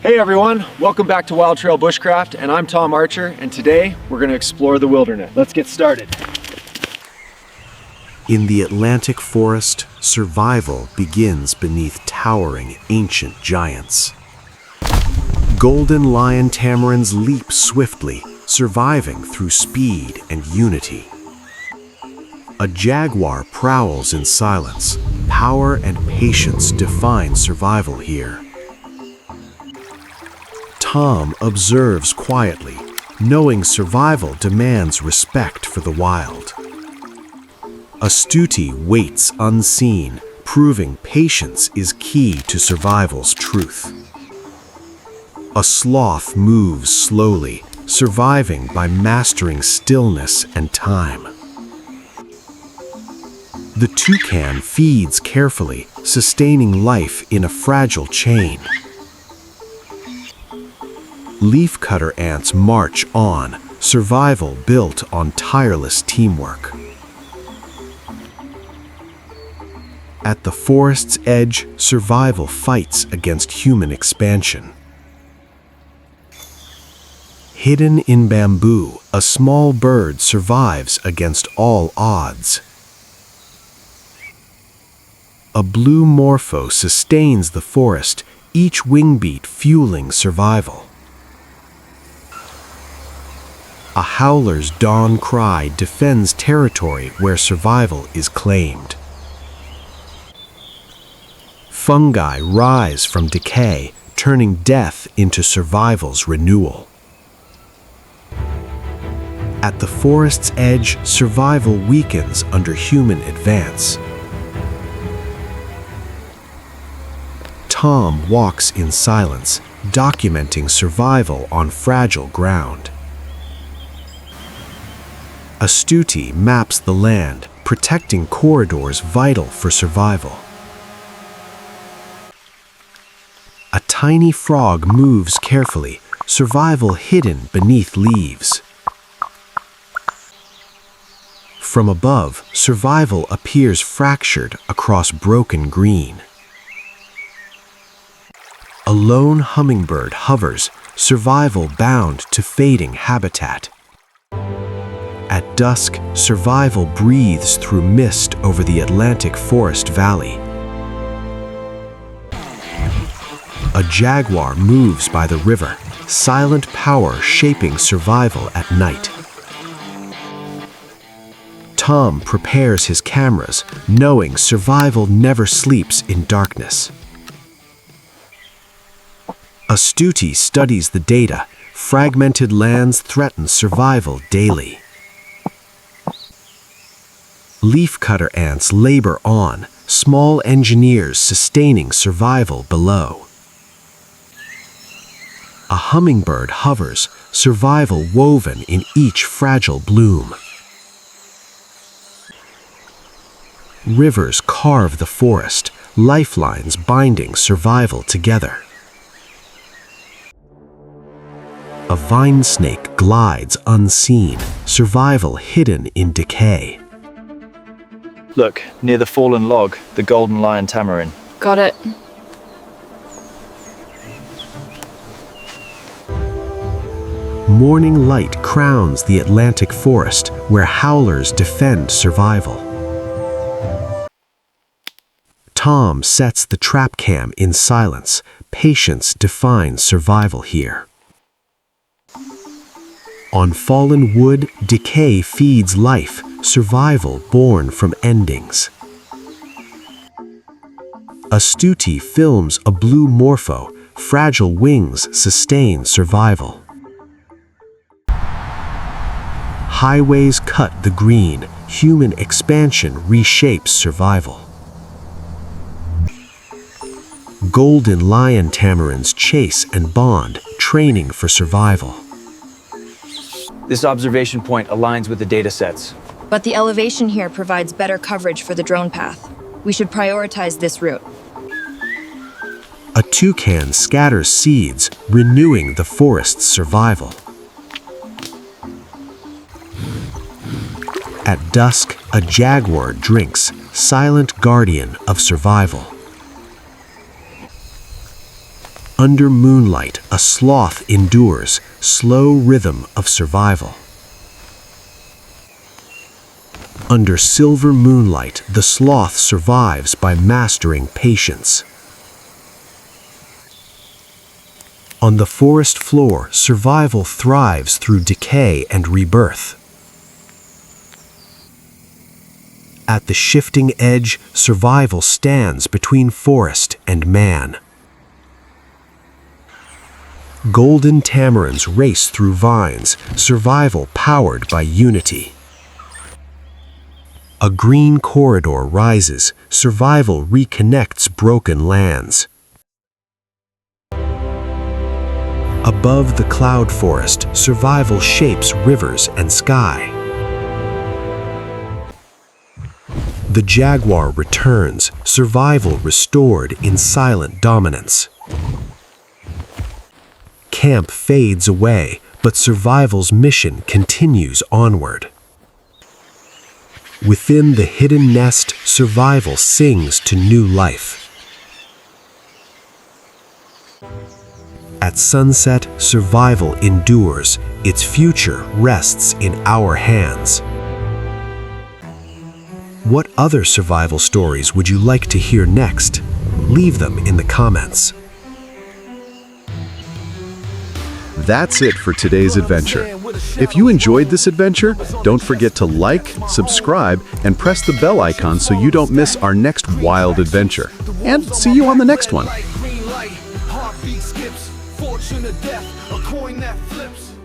Hey everyone, welcome back to Wild Trail Bushcraft, and I'm Tom Archer, and today we're going to explore the wilderness. Let's get started. In the Atlantic forest, survival begins beneath towering ancient giants. Golden Lion Tamarins leap swiftly, surviving through speed and unity. A jaguar prowls in silence. Power and patience define survival here. Tom observes quietly, knowing survival demands respect for the wild. Astuti waits unseen, proving patience is key to survival's truth. A sloth moves slowly, surviving by mastering stillness and time. The toucan feeds carefully, sustaining life in a fragile chain. Leafcutter ants march on, survival built on tireless teamwork. At the forest's edge, survival fights against human expansion. Hidden in bamboo, a small bird survives against all odds. A blue morpho sustains the forest, each wingbeat fueling survival. A howler's dawn cry defends territory where survival is claimed. Fungi rise from decay, turning death into survival's renewal. At the forest's edge, survival weakens under human advance. Tom walks in silence, documenting survival on fragile ground. Astuti maps the land, protecting corridors vital for survival. A tiny frog moves carefully, survival hidden beneath leaves. From above, survival appears fractured across broken green. A lone hummingbird hovers, survival bound to fading habitat. At dusk, survival breathes through mist over the Atlantic forest valley. A jaguar moves by the river, silent power shaping survival at night. Tom prepares his cameras, knowing survival never sleeps in darkness. Astuti studies the data. Fragmented lands threaten survival daily. Leafcutter ants labor on, small engineers sustaining survival below. A hummingbird hovers, survival woven in each fragile bloom. Rivers carve the forest, lifelines binding survival together. A vine snake glides unseen, survival hidden in decay. Look, near the fallen log, the Golden Lion Tamarin. Got it. Morning light crowns the Atlantic forest, where howlers defend survival. Tom sets the trap cam in silence. Patience defines survival here. On fallen wood, decay feeds life, survival born from endings. Astuti films a blue morpho, fragile wings sustain survival. Highways cut the green, human expansion reshapes survival. Golden Lion Tamarins chase and bond, training for survival. This observation point aligns with the data sets. But the elevation here provides better coverage for the drone path. We should prioritize this route. A toucan scatters seeds, renewing the forest's survival. At dusk, a jaguar drinks, silent guardian of survival. Under moonlight, a sloth endures, slow rhythm of survival. Under silver moonlight, the sloth survives by mastering patience. On the forest floor, survival thrives through decay and rebirth. At the shifting edge, survival stands between forest and man. Golden tamarins race through vines, survival powered by unity. A green corridor rises, survival reconnects broken lands. Above the cloud forest, survival shapes rivers and sky. The jaguar returns, survival restored in silent dominance. Camp fades away, but survival's mission continues onward. Within the hidden nest, survival sings to new life. At sunset, survival endures. Its future rests in our hands. What other survival stories would you like to hear next? Leave them in the comments. That's it for today's adventure. If you enjoyed this adventure, don't forget to like, subscribe, and press the bell icon so you don't miss our next wild adventure. And see you on the next one. Heartbeat skips, fortune or death, a coin that flips.